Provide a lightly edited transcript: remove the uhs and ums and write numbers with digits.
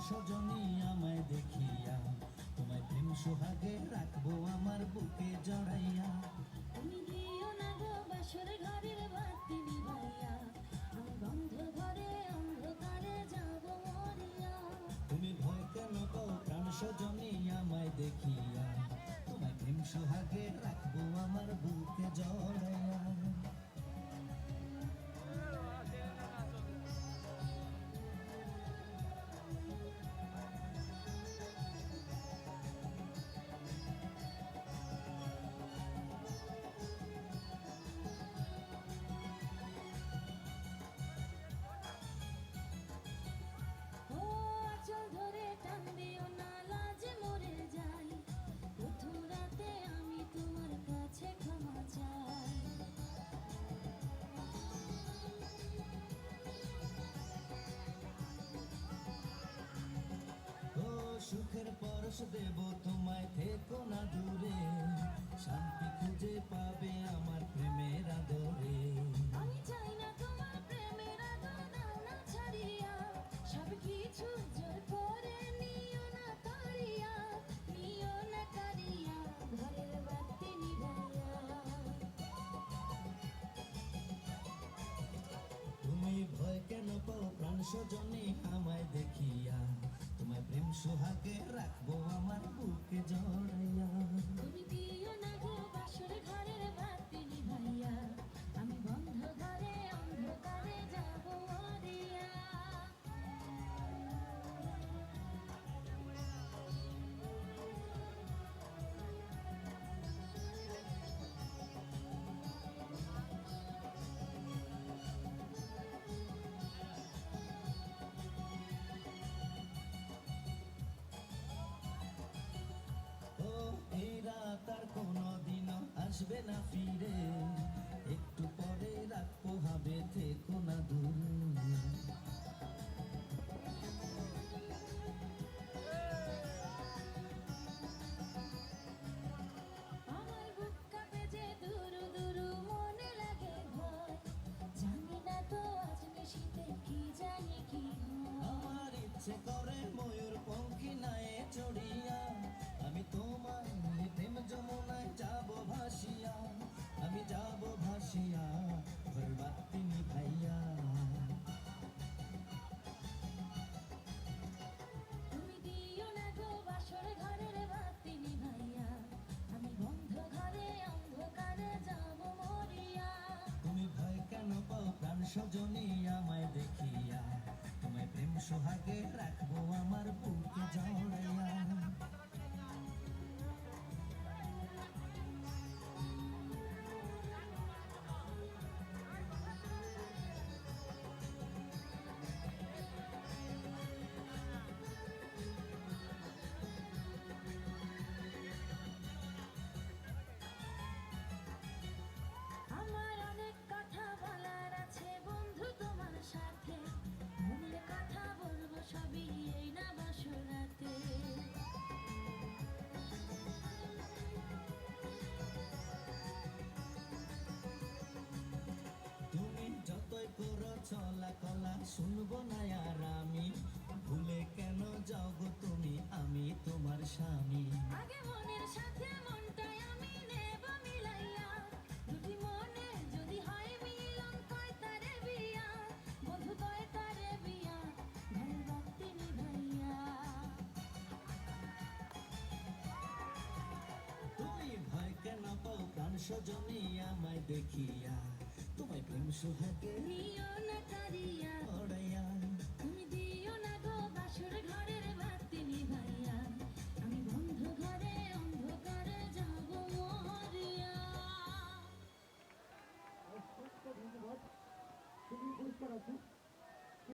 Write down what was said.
সজনী আমায় দেখিয়া, তোমায় প্রেম সোহাগে রাখবো আমার বুকে জড়াইয়া। তুমি দিও না গো বাসর ঘরের বাতি নিভাইয়া, আমি বন্ধ ঘরে অন্ধকারে যাব মরিয়া। তুমি ভয় কেন পাও প্রাণ সজনী আমায় দেখিয়া, তোমায় প্রেম সোহাগে রাখবো আমার বুকে জড়াইয়া। ও আঁচল ধরে টান দিও না, লাজে মরে যাই। প্রথম রাতে আমি তোমার কাছে ক্ষমা চাই। ও সুখের পরশ দেব তোমায়, থেকো না দূরে, শান্তি খুঁজে পাবে আমার প্রেমের আদরে। আমি চাই না তোমার প্রেমের আদর না ছাড়িয়া, সব কিছু জোর করে নিও না কারিয়া, নিও না কারিয়া ঘরের বাতি নিভাইয়া। তুমি ভয় কেন পাও প্রাণ সজনী আমায় দেখিয়া, তোমায় প্রেম সোহাগে রাখবো আমার বুকে জড়াইয়া। তুমি দিও না গো বাসর ঘরের বাতি নিভাইয়া, আমি বন্ধ ঘরে অন্ধকারে যাব মরিয়া। ও এই রাত আর কোনোদিনও আসবে না ফিরে, একটু পরে রাত পোহাবে, থেকো না দূরে। আমার বুক কাঁপে যে দুরু দুরু, মনে লাগে ভয়। জানি না তো আজ নিশীথে কি জানি কি হয়। আমার ইচ্ছে করে ময়ূর পঙ্খী নায়ে চড়িয়া, আমি তোমার নিয়ে প্রেম যমুনায় যাব ভাসিয়া, আমি যাব ভাসিয়া ঘর বাতি নিভাইয়া। তুমি দিও না গো বাসর ঘরের বাতি নিভাইয়া, আমি বন্ধ ঘরে অন্ধকারে যাব মরিয়া। তুমি ভয় কেন পাও প্রাণ সজনী আমায় দেখিয়া, তোমায় প্রেম সোহাগে রাখবো আমার বুকে জড়াইয়া। আমার অনেক কথা বলার আছে বন্ধু তোমার সাথে, মনের কথা বলবো সবই এই না বাসর রাতে। তুমি যতই করো চলা কলা শুনবো না আর আমি, ভুলে কেন যাও গো তুমি, আমি তোমার স্বামী। আগে মনের সাথে মনটাই আমি নেব মিলাইয়া, দুটি মনে যদি হয় মিলন কয় তারে বিয়া, বন্ধু কয় তারে বিয়া ঘরের বাতি নিভাইয়া। তুমি ভয় কেন পাও প্রাণ সজনী আমায় দেখিয়া, তোমায় প্রেম সোহাগে নিও না কারিয়া জড়াইয়া।